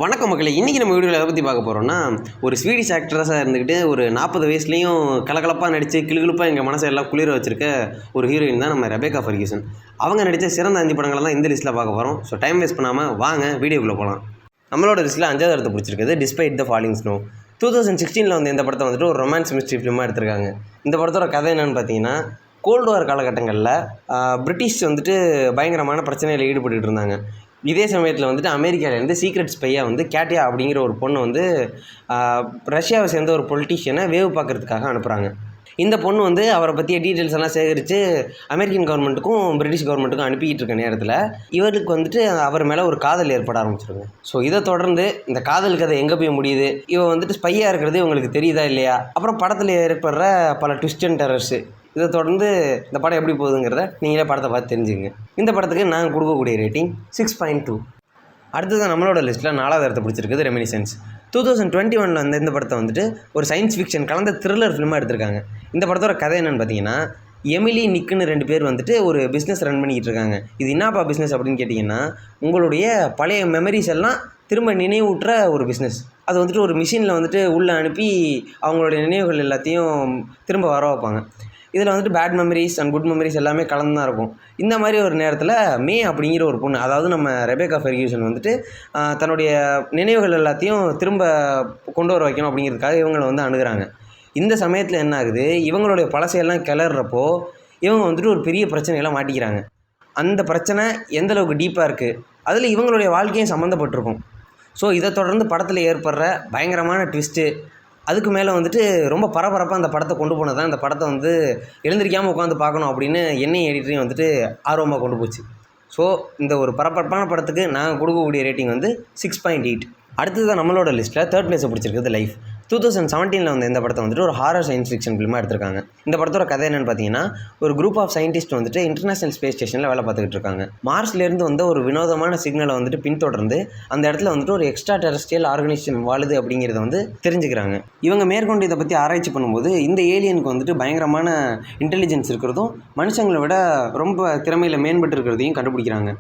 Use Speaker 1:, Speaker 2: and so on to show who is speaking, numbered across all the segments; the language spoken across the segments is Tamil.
Speaker 1: வணக்கம் மக்களே, இன்றைக்கி நம்ம வீடியோவில் எதை பற்றி பார்க்க போகிறோம்னா, ஒரு ஸ்வீடிஷ் ஆக்ட்ரஸாக இருந்துக்கிட்டு ஒரு 40 வயசுலேயும் கலகலப்பாக நடித்து கிளுகிளுப்பாக எங்கள் மனசை எல்லாம் குளிர வச்சிருக்க ஒரு ஹீரோயின் தான் நம்ம ரெபேக்கா ஃபெர்குசன். அவங்க நடித்த சிறந்த 5 படங்களை தான் இந்த லிஸ்ட்டில் பார்க்க போகிறோம். ஸோ டைம் வேஸ்ட் பண்ணாமல் வாங்க வீடியோக்குள்ளே போகலாம். நம்மளோட லிஸ்ட்டில் 5வது இடத்தை பிடிச்சிருக்குது டிஸ்பைட் த ஃபாலிங் ஸ்னோ. 2016 வந்து இந்த படத்தை வந்துட்டு ஒரு ரொமான்ஸ் மிஸ்ட்ரி ஃபிலிமாக எடுத்திருக்காங்க. இந்த படத்தோட கதை என்னென்னு பார்த்தீங்கன்னா, கோல்டு வார் காலகட்டங்களில் பிரிட்டிஷ் வந்துட்டு பயங்கரமான பிரச்சனையில் ஈடுபட்டு இருந்தாங்க. இதே சமயத்தில் வந்துட்டு அமெரிக்காவிலேருந்து சீக்ரெட் ஸ்பையாக வந்து கேட்டியா அப்படிங்கிற ஒரு பொண்ணை வந்து ரஷ்யாவை சேர்ந்த ஒரு பொலிட்டீஷியனை வேவு பார்க்குறதுக்காக அனுப்புகிறாங்க. இந்த பொண்ணு வந்து அவரை பற்றிய டீட்டெயில்ஸ் எல்லாம் சேகரித்து அமெரிக்கன் கவர்மெண்ட்டுக்கும் பிரிட்டிஷ் கவர்மெண்ட்டுக்கும் அனுப்பிக்கிட்டு இருக்க நேரத்தில் இவருக்கு வந்துட்டு அவர் மேலே ஒரு காதல் ஏற்பட ஆரம்பிச்சிருங்க. ஸோ இதை தொடர்ந்து இந்த காதல் கதை எங்கே போய் முடியுது, இவன் வந்துட்டு ஸ்பையாக இருக்கிறது இவங்களுக்கு தெரியுதா இல்லையா, அப்புறம் படத்தில் ஏற்படுற பல ட்விஸ்ட் அண்ட் டெரர்ஸு, இதை தொடர்ந்து இந்த படம் எப்படி போகுதுங்கிறத நீங்களே படத்தை பார்த்து தெரிஞ்சுங்க. இந்த படத்துக்கு நாங்கள் கொடுக்கக்கூடிய ரேட்டிங் 6.2. அடுத்தது நம்மளோட லிஸ்ட்டில் 4வது இடத்தை பிடிச்சிருக்குது ரெமினிசன்ஸ். 2021 வந்து இந்த படத்தை வந்துட்டு ஒரு சயின்ஸ் ஃபிக்ஷன் கலந்த த்ரில்லர் ஃபிலிமாக எடுத்திருக்காங்க. இந்த படத்தோட கதை என்னென்னு பார்த்தீங்கன்னா, எமிலி நிக்குன்னு 2 பேர் வந்துட்டு ஒரு பிஸ்னஸ் ரன் பண்ணிக்கிட்டு இருக்காங்க. இது என்னப்பா பிஸ்னஸ் அப்படின்னு கேட்டிங்கன்னா, உங்களுடைய பழைய மெமரிஸ் எல்லாம் திரும்ப நினைவூட்டுற ஒரு பிஸ்னஸ். அது வந்துட்டு ஒரு மிஷினில் வந்துட்டு உள்ளே அனுப்பி அவங்களுடைய நினைவுகள் எல்லாத்தையும் திரும்ப வர வைப்பாங்க. இதில் வந்துட்டு bad memories and good memories எல்லாமே கலந்து தான் இருக்கும். இந்த மாதிரி ஒரு நேரத்தில் மே அப்படிங்கிற ஒரு பொண்ணு, அதாவது நம்ம ரெபேக்கா ஃபெர்குசன் வந்துட்டு தன்னுடைய நினைவுகள் எல்லாத்தையும் திரும்ப கொண்டு வர வைக்கணும் அப்படிங்கிறதுக்காக இவங்களை வந்து அணுகிறாங்க. இந்த சமயத்தில் என்ன ஆகுது, இவங்களுடைய பழசையெல்லாம் கிளறப்போ இவங்க வந்துட்டு ஒரு பெரிய பிரச்சனையெல்லாம் மாட்டிக்கிறாங்க. அந்த பிரச்சனை எந்தளவுக்கு டீப்பாக இருக்குது, அதில் இவங்களுடைய வாழ்க்கையும் சம்மந்தப்பட்டிருக்கும். ஸோ இதை தொடர்ந்து படத்தில் ஏற்படுற பயங்கரமான ட்விஸ்ட்டு, அதுக்கு மேலே வந்துட்டு ரொம்ப பரபரப்பாக அந்த படத்தை கொண்டு போனது தான் இந்த படத்தை வந்து எழுந்திரிக்காமல் உட்காந்து பார்க்கணும் அப்படின்னு என்னையும் எடிட்டரையும் வந்துட்டு ஆர்வமாக கொண்டு போச்சு. ஸோ இந்த ஒரு பரபரப்பான படத்துக்கு நாங்கள் கொடுக்கக்கூடிய ரேட்டிங் வந்து 6.8. அடுத்தது நம்மளோட லிஸ்ட்டில் 3rd பிளேஸை பிடிச்சிருக்குது லைஃப். 2017 வந்து இந்த படத்தை வந்துட்டு ஒரு ஹாரர் சயின்ஸ் ஃபிக்ஷன் ஃபிலிமாக எடுத்திருக்காங்க. இந்த படத்தோட கதை என்னென்னு பார்த்தீங்கன்னா, ஒரு குரூப் ஆஃப் சயின்டிஸ்ட் வந்துட்டு இன்டர்நேஷனல் ஸ்பேஸ் ஸ்டேஷனில் வேலை பார்த்துக்கிட்டு இருக்காங்க. மார்ஸ்லேருந்து வந்து ஒரு வினோதமான சிக்னலை வந்துட்டு பின்தொடர்ந்து அந்த இடத்துல வந்துட்டு ஒரு எக்ஸ்ட்ரா டெரஸ்ட்ரியல் ஆர்கனைசேஷன் வாழுது அப்படிங்கிறத வந்து தெரிஞ்சுக்கிறாங்க. இவங்க மேற்கொண்டு இதை பற்றி ஆராய்ச்சி பண்ணும்போது இந்த ஏலியனுக்கு வந்துட்டு பயங்கரமான இன்டெலிஜென்ஸ் இருக்கிறதும் மனுஷங்களை விட ரொம்ப திறமையில் மேம்பட்டு இருக்கிறதையும் கண்டுபிடிக்கிறாங்க.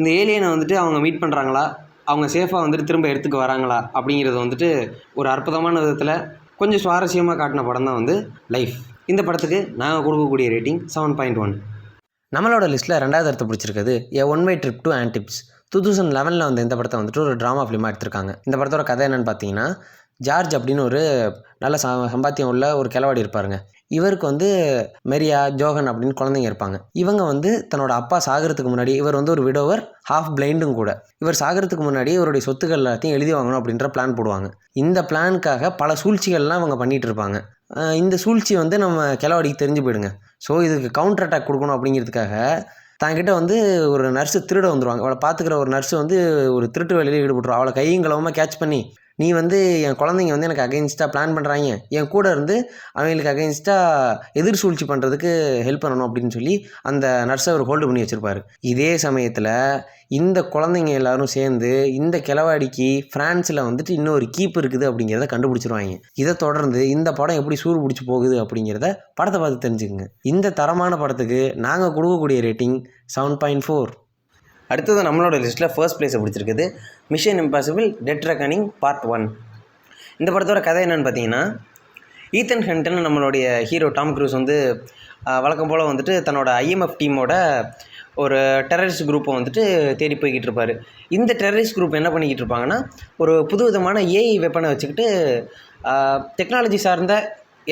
Speaker 1: இந்த ஏலியனை வந்துட்டு அவங்க மீட் பண்ணுறாங்களா, அவங்க சேஃபாக வந்துட்டு திரும்ப எடுத்துக்க வராங்களா அப்படிங்கிறது வந்துட்டு ஒரு அற்புதமான விதத்தில் கொஞ்சம் சுவாரஸ்யமாக காட்டின படம் தான் வந்து லைஃப். இந்த படத்துக்கு நாங்கள் கொடுக்கக்கூடிய ரேட்டிங் 7.1. நம்மளோட லிஸ்ட்டில் 2வது இடத்தை பிடிச்சிருக்குது எ ஒன் வே ட்ரிப் டு ஆன்டிப்ஸ். 2011 வந்து இந்த படத்தை வந்துட்டு ஒரு ட்ராமா ஃபிலிமாக எடுத்திருக்காங்க. இந்த படத்தோட கதை என்னென்னு பார்த்தீங்கன்னா, ஜார்ஜ் அப்படின்னு ஒரு நல்ல சம்பாத்தியம் உள்ள ஒரு கிழவாடி இருப்பாருங்க. இவருக்கு வந்து மெரியா, ஜோகன் அப்படின்னு குழந்தைங்க இருப்பாங்க. இவங்க வந்து தன்னோட அப்பா சாகிறதுக்கு முன்னாடி, இவர் வந்து ஒரு விடோவர், ஹாஃப் பிளைண்டும் கூட, இவர் சாகிறதுக்கு முன்னாடி இவருடைய சொத்துக்கள் எல்லாத்தையும் எழுதி வாங்கணும் அப்படின்ற பிளான் போடுவாங்க. இந்த பிளானுக்காக பல சூழ்ச்சிகள்லாம் அவங்க பண்ணிகிட்டு இருப்பாங்க. இந்த சூழ்ச்சி வந்து நம்ம கிழவாடிக்கு தெரிஞ்சு போயிடுங்க. ஸோ இதுக்கு கவுண்டர் அட்டாக் கொடுக்கணும் அப்படிங்கிறதுக்காக தாங்கிட்ட வந்து ஒரு நர்ஸு திருட வந்துடுவாங்க. அவளை பார்த்துக்கிற ஒரு நர்ஸு வந்து ஒரு திருட்டு வேலையில் ஈடுபட்டுருவாள். அவளை கையும் களவுமாக கேட்ச் பண்ணி, நீ வந்து என் குழந்தைங்க வந்து எனக்கு அகைன்ஸ்டாக பிளான் பண்ணுறாங்க, என் கூட இருந்து அவங்களுக்கு அகைன்ஸ்டாக எதிர் சூழ்ச்சி பண்ணுறதுக்கு ஹெல்ப் பண்ணணும் அப்படின்னு சொல்லி அந்த நர்ஸை அவர் ஹோல்டு பண்ணி வச்சுருப்பார். இதே சமயத்தில் இந்த குழந்தைங்க எல்லோரும் சேர்ந்து இந்த கிழவாடிக்கு ஃப்ரான்ஸில் வந்துட்டு இன்னொரு கீப் இருக்குது அப்படிங்கிறத கண்டுபிடிச்சிருவாங்க. இதை தொடர்ந்து இந்த படம் எப்படி சூடு பிடிச்சி போகுது அப்படிங்கிறத படத்தை பார்த்து தெரிஞ்சுக்குங்க. இந்த தரமான படத்துக்கு நாங்கள் கொடுக்கக்கூடிய ரேட்டிங் 7.4. அடுத்தது நம்மளோட லிஸ்ட்டில் 1st பிளேஸை பிடிச்சிருக்குது Mission Impossible Dead Reckoning Part 1. இந்த படத்தோட கதை என்னென்னு பார்த்தீங்கன்னா, ஈத்தன் ஹண்ட்னு நம்மளுடைய ஹீரோ டாம் க்ரூஸ் வந்து வழக்கம் போல் வந்துட்டு தன்னோட IMF டீமோட ஒரு டெரரிஸ்ட் குரூப்பை வந்துட்டு தேடி போய்கிட்டு இருப்பார். இந்த டெரரிஸ்ட் குரூப் என்ன பண்ணிக்கிட்டு இருப்பாங்கன்னா, ஒரு புது விதமான AI வெப்பனை வச்சுக்கிட்டு டெக்னாலஜி சார்ந்த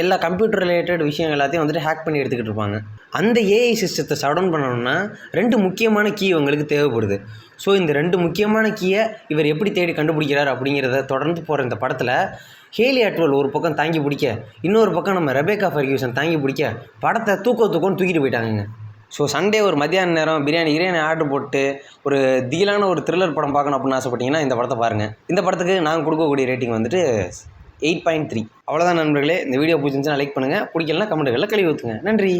Speaker 1: எல்லா கம்ப்யூட்டர் ரிலேட்டட் விஷயம் எல்லாத்தையும் வந்துட்டு ஹேக் பண்ணி எடுத்துக்கிட்டு இருப்பாங்க. அந்த AI சிஸ்டத்தை ஷட் பண்ணணும்னா 2 முக்கியமான கீ உங்களுக்கு தேவைப்படுது. ஸோ இந்த 2 முக்கியமான கீயை இவர் எப்படி தேடி கண்டுபிடிக்கிறார் அப்படிங்கிறத தொடர்ந்து போகிற இந்த படத்தில் ஹேலி அட்வெல் ஒரு பக்கம் தாங்கி பிடிக்க, இன்னொரு பக்கம் நம்ம ரெபேக்கா ஃபெர்குசன் தாங்கி பிடிக்க படத்தை தூக்கம்னு தூக்கிட்டு போயிட்டாங்க. ஸோ சண்டே ஒரு மத்தியான நேரம் பிரியாணி ஆர்டர் போட்டு ஒரு திகிலான ஒரு த்ரில்லர் படம் பார்க்கணும் அப்படின்னு ஆசைப்பட்டீங்கன்னா இந்த படத்தை பாருங்கள். இந்த படத்துக்கு நாங்கள் கொடுக்கக்கூடிய ரேட்டிங் வந்துட்டு 8.3. அவ்வளோதான் நண்பர்களே. இந்த வீடியோ பிடிச்சிருந்துச்சுன்னா லைக் பண்ணுங்கள், பிடிக்கலனா கமெண்ட்டுகளில் கழுவி ஊற்றுங்க. நன்றி.